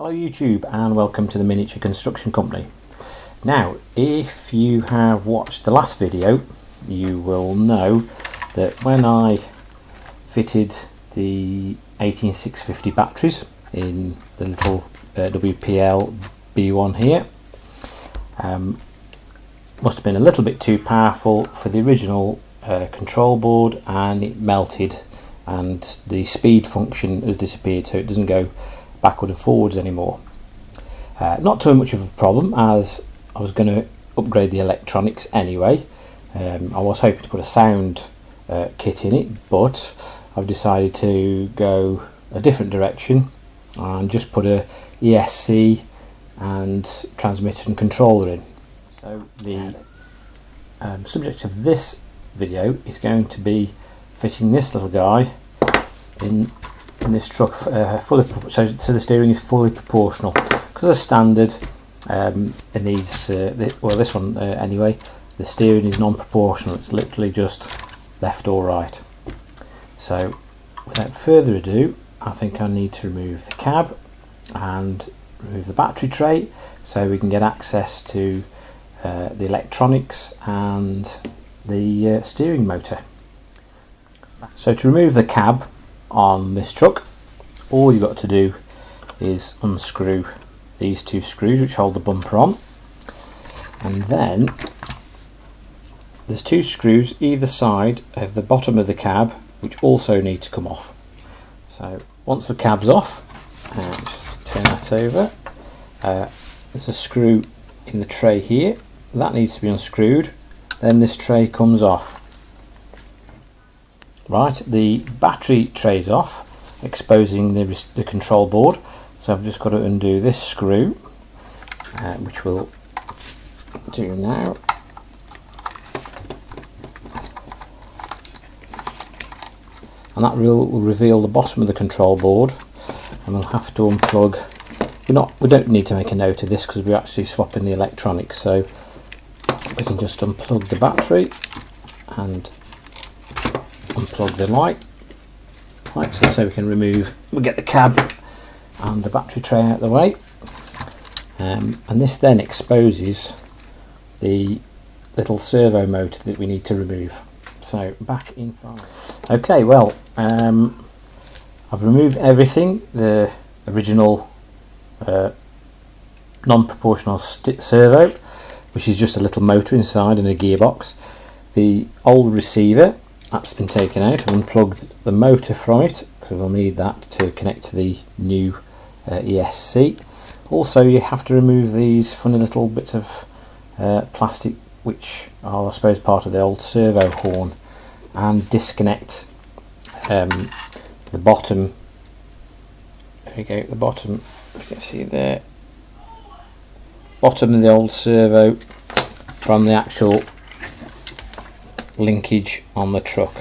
Hello YouTube and welcome to the Miniature Construction Company. Now if you have watched the last video you will know that when I fitted the 18650 batteries in the little WPL B1 here, must have been a little bit too powerful for the original control board, and it melted and the speed function has disappeared, so it doesn't go backward and forwards anymore. Not too much of a problem, as I was going to upgrade the electronics anyway. I was hoping to put a sound kit in it, but I've decided to go a different direction and just put a ESC and transmitter and controller in. So the subject of this video is going to be fitting this little guy in this truck, so the steering is fully proportional, because as standard in these, this one anyway, the steering is non-proportional. It's literally just left or right. So without further ado, I think I need to remove the cab and remove the battery tray so we can get access to the electronics and the steering motor. So to remove the cab on this truck, all you've got to do is unscrew these two screws which hold the bumper on, and then there's two screws either side of the bottom of the cab which also need to come off. So once the cab's off, just turn that over, there's a screw in the tray here that needs to be unscrewed, then this tray comes off. Right, the battery tray's off, exposing the control board, so I've just got to undo this screw, which we'll do now. And that will reveal the bottom of the control board, and we'll have to unplug. We don't need to make a note of this because we're actually swapping the electronics, so we can just unplug the battery and unplug the light, so we can we'll get the cab and the battery tray out of the way, and this then exposes the little servo motor that we need to remove. So back in 5. Okay, well I've removed everything. The original non-proportional servo, which is just a little motor inside and a gearbox. The old receiver, that's been taken out. I've unplugged the motor from it because we'll need that to connect to the new ESC. Also, you have to remove these funny little bits of plastic which are, I suppose, part of the old servo horn, and disconnect the bottom. There we go, the bottom, you can see there, bottom of the old servo from the actual linkage on the truck.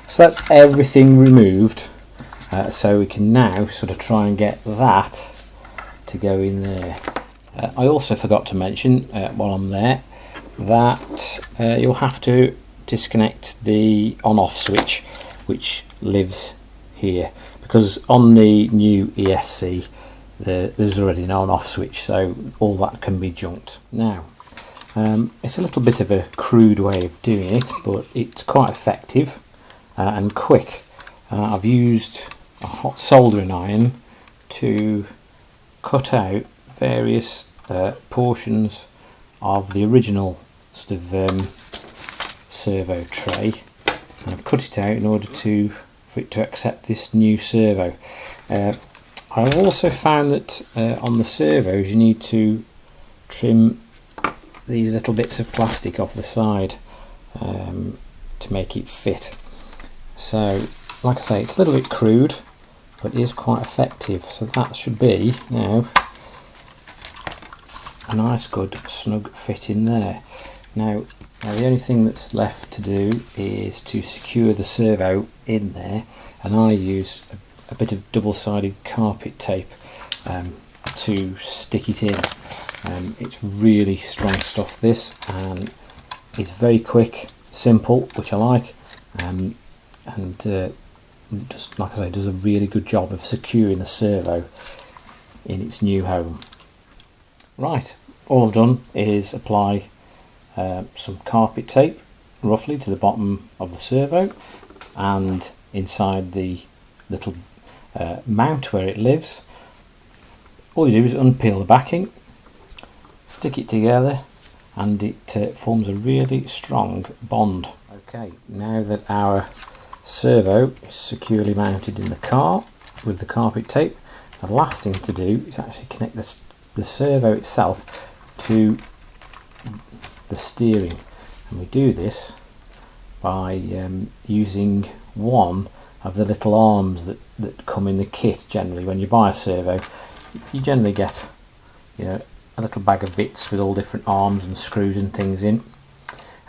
So that's everything removed, so we can now sort of try and get that to go in there. I also forgot to mention while I'm there that you'll have to disconnect the on-off switch which lives here, because on the new ESC there's already an on-off switch, so all that can be junked. Now it's a little bit of a crude way of doing it, but it's quite effective and quick. I've used a hot soldering iron to cut out various portions of the original sort of servo tray, and I've cut it out in order for it to accept this new servo. I've also found that on the servos you need to trim these little bits of plastic off the side to make it fit. So like I say, it's a little bit crude, but it is quite effective. So that should be now a nice good snug fit in there. Now the only thing that's left to do is to secure the servo in there, and I use a bit of double-sided carpet tape to stick it in. It's really strong stuff, this, and it's very quick, simple, which I like, and just like I say, does a really good job of securing the servo in its new home. Right, all I've done is apply some carpet tape roughly to the bottom of the servo and inside the little mount where it lives. All you do is unpeel the backing, stick it together, and it forms a really strong bond. Okay, now that our servo is securely mounted in the car with the carpet tape, the last thing to do is actually connect the servo itself to the steering, and we do this by using one of the little arms that come in the kit. Generally, when you buy a servo, you generally get, you know, a little bag of bits with all different arms and screws and things in.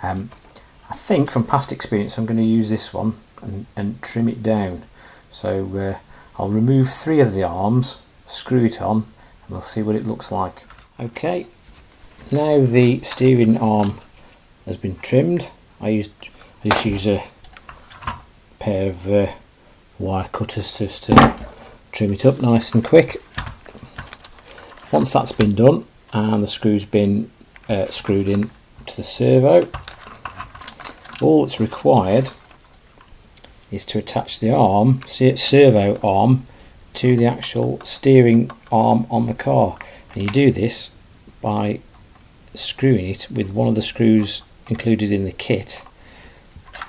I think from past experience I'm going to use this one and trim it down. So I'll remove 3 of the arms, screw it on, and we'll see what it looks like. Okay, now the steering arm has been trimmed. I just use a pair of wire cutters just to trim it up nice and quick. Once that's been done and the screw's been screwed in to the servo, all that's required is to attach the arm, servo arm, to the actual steering arm on the car, and you do this by screwing it with one of the screws included in the kit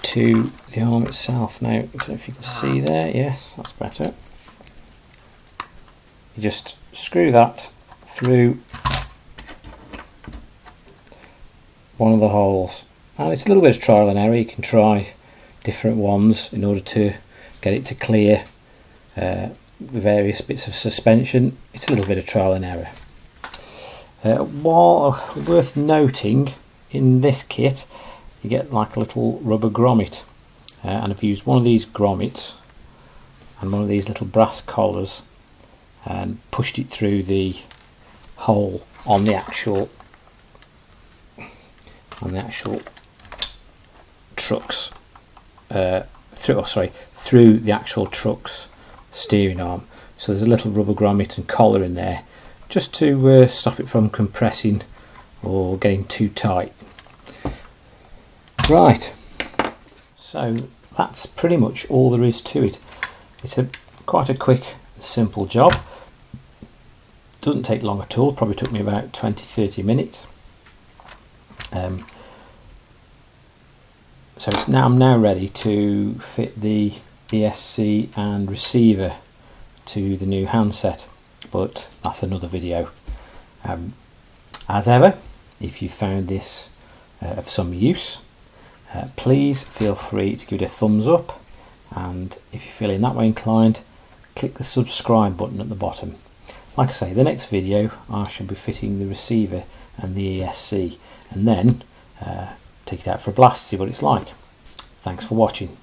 to the arm itself. Now, I don't know if you can see there. Yes, that's better. You just screw that through one of the holes, and it's a little bit of trial and error. You can try different ones in order to get it to clear various bits of suspension. It's a little bit of trial and error. While worth noting, in this kit you get like a little rubber grommet, and I've used one of these grommets and one of these little brass collars and pushed it through the hole on the actual truck's through the actual truck's steering arm. So there's a little rubber grommet and collar in there just to stop it from compressing or getting too tight. Right, so that's pretty much all there is to it. It's quite a quick and simple job. Doesn't take long at all, probably took me about 20-30 minutes. So I'm now ready to fit the ESC and receiver to the new handset, but that's another video. As ever, if you found this of some use, please feel free to give it a thumbs up, and if you're feeling that way inclined, click the subscribe button at the bottom. Like I say, the next video I shall be fitting the receiver and the ESC, and then take it out for a blast to see what it's like. Thanks for watching.